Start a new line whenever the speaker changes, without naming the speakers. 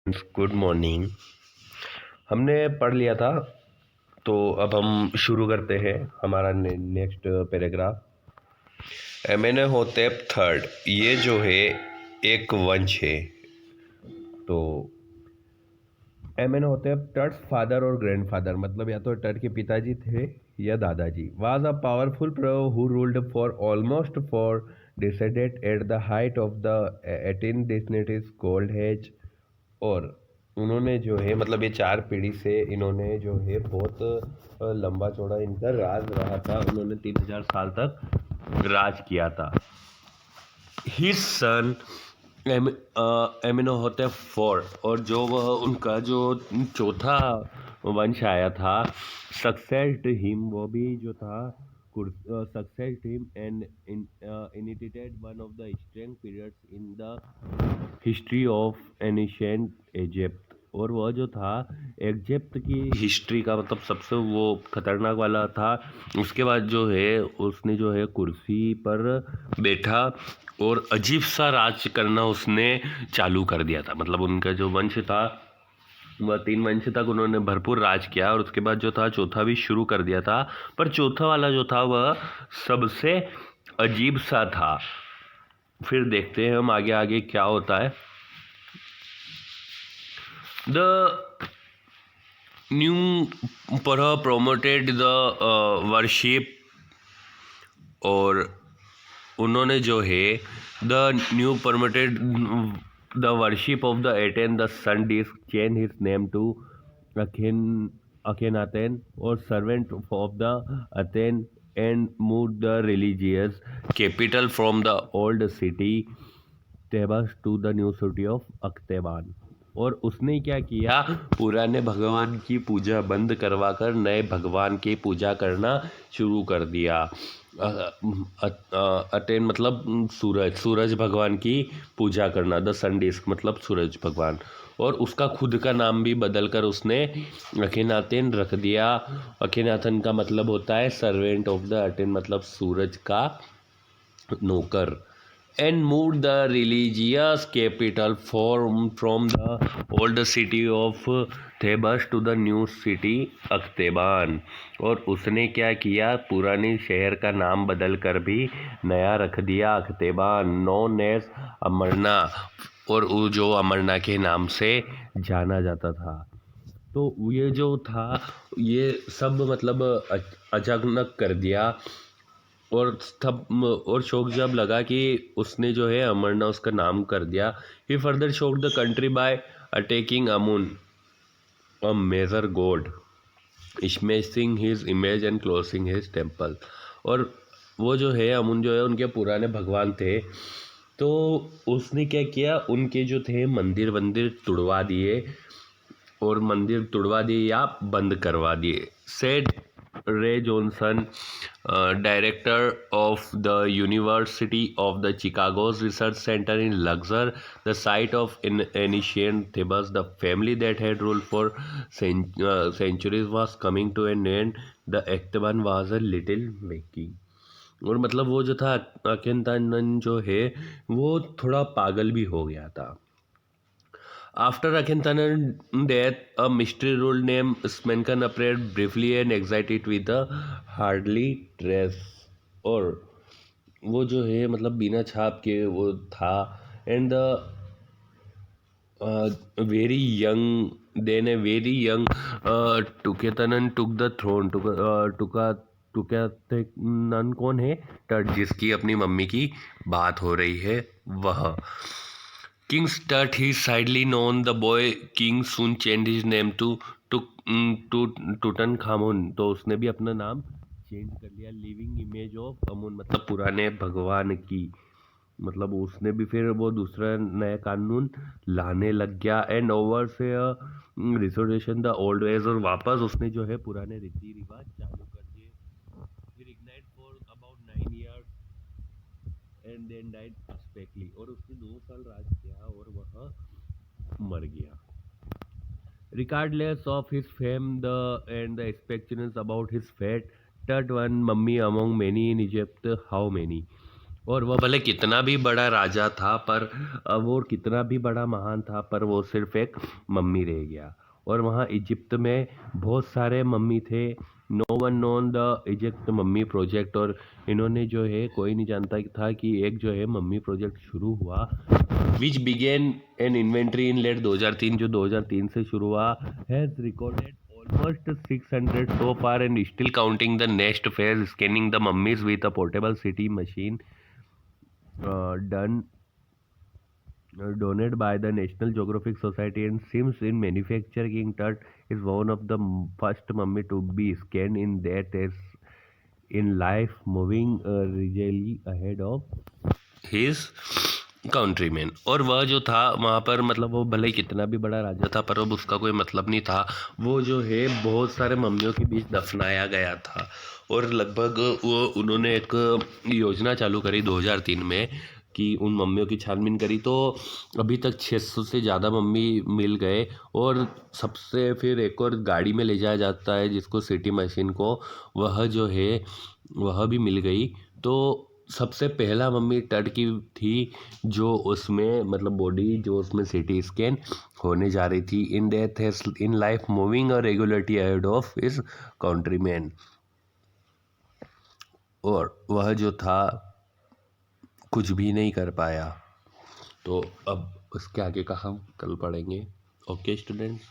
Good morning. हमने पढ़ लिया था, तो अब हम शुरू करते हैं हमारा नेक्स्ट पैराग्राफ। एमेनहोतेप थर्ड, ये जो है एक वंश है। तो एमेनहोतेप टर्ट फादर और ग्रैंडफादर, मतलब या तो टर्ट के पिताजी थे या दादाजी, was a powerful pro who ruled for almost for डिसेडेड at the height of the 18 डिस्नेटिस gold hedge. और उन्होंने जो है मतलब ये 4 पीढ़ी से इन्होंने जो है बहुत लंबा चौड़ा इनका राज रहा था। उन्होंने 3000 साल तक राज किया था। हिज सन एमिनोहोटेप फोर्थ, और जो वह उनका जो चौथा वंश आया था, सक्सेस्ड हिम, वो भी जो था succeeded him and ignited one of the strange periods in the history of ancient Egypt. और वह जो था इजिप्ट की हिस्ट्री का मतलब सबसे वो खतरनाक वाला था। उसके बाद जो है उसने जो है कुर्सी पर बैठा और अजीब सा राज करना उसने चालू कर दिया था। मतलब उनका जो वंश था वह 3 वंश तक उन्होंने भरपूर राज किया, और उसके बाद जो था चौथा भी शुरू कर दिया था। पर चौथा वाला जो था वह सबसे अजीब सा था। फिर देखते हैं हम आगे आगे क्या होता है। द न्यू पर प्रोमोटेड द वर्शिप, और उन्होंने जो है the new permitted the worship of the Aten the sun disk change his name to Akhenaten और servant of the Aten and move the religious capital from the old city Thebes to the new city of Akhetaten. और उसने क्या किया, पुराने भगवान की पूजा बंद करवाकर नए भगवान की पूजा करना शुरू कर दिया। अटेन मतलब सूरज भगवान की पूजा करना, द सन डिस्क मतलब सूरज भगवान। और उसका खुद का नाम भी बदल कर उसने अखेनाथन रख दिया। अखेनाथन का मतलब होता है सर्वेंट ऑफ द अटेन, मतलब सूरज का नौकर। And moved the religious capital from the old city of Thebes to the new city अख्तेबान। और उसने क्या किया, पुराने शहर का नाम बदल कर भी नया रख दिया अख्तेबान, नोन एज अमरना, और वो जो अमरना के नाम से जाना जाता था। तो ये जो था ये सब मतलब अचानक कर दिया। और तब और शौक जब लगा कि उसने जो है अमरना उसका नाम कर दिया, he further shook the country by attacking Amun a major god, smashing his image and closing his temple. और वो जो है अमुन जो है उनके पुराने भगवान थे, तो उसने क्या किया, उनके जो थे मंदिर वंदिर तुड़वा दिए, और मंदिर तुड़वा दिए या बंद करवा दिए। Said Ray Johnson, director of the university of the Chicago's research centre in Luxor, the site of ancient Thebes, the family that had ruled for centuries was coming to an end, the Ectaban was a little wacky। और मतलब वो जो था अकेन्तानन जो है वो थोड़ा पागल भी हो गया था। After Akhenaten's death, a mystery rule named Smenkan appeared briefly and excited with a hardly trace। और वो जो है मतलब बिना छाप के वो था, and the very young then a very young Tuketanan took the throne। टुकैतनन कौन है, टट जिसकी अपनी मम्मी की बात हो रही है वह। King Tut, he sidely known the boy king soon changed his name to टूटनखामुन। तो उसने भी अपना नाम चेंज कर लिया, लिविंग इमेज ऑफ अमुन मतलब पुराने भगवान की। मतलब उसने भी फिर वो दूसरा नया कानून लाने लग गया, एंड ओवर से रिसोर्टेशन द ओल्ड वेज, और वापस उसने जो है पुराने रीति रिवाज चालू कर दिए। फिर ignite for about 9 years and then died specially. और उसने 2 साल राज किया और वह मर गया। Regardless of his fame and the expectations about his fate, Tut one mummy among many in Egypt, how many? और वह भले कितना भी बड़ा राजा था पर वो कितना भी बड़ा महान था पर वो सिर्फ एक मम्मी रह गया। और वहाँ इजिप्ट में बहुत सारे मम्मी थे। No one known the Egypt mummy project. और इन्होंने जो है कोई नहीं जानता था कि एक जो है मम्मी प्रोजेक्ट शुरू हुआ, which began an inventory in late 2003, जो 2003 से शुरू हुआ, has recorded almost 600 so far and still counting. The next phase, scanning the mummies with a portable CT machine, done donated by the National Geographic Society, and seems in manufacturing Tut is one of the first mummy to be scanned in that is in life, moving really ahead of his countryman. और वह जो था वहाँ पर मतलब वो भले ही कितना भी बड़ा राजा था पर अब उसका कोई मतलब नहीं था। वो जो है बहुत सारे मम्मियों के बीच दफनाया गया था। और लगभग वो उन्होंने एक योजना चालू करी 2003 में कि उन मम्मियों की छानबीन करी, तो अभी तक 600 से ज़्यादा मम्मी मिल गए। और सबसे फिर एक और गाड़ी में ले जाया जाता है जिसको सिटी मशीन को, वह जो है वह भी मिल गई। तो सबसे पहला मम्मी टड की थी जो उसमें मतलब बॉडी जो उसमें सिटी स्कैन होने जा रही थी। इन डेथ है in life moving a regularity ahead of his countryman. और वह जो था कुछ भी नहीं कर पाया। तो अब उसके आगे का हम कल पढ़ेंगे। Okay students.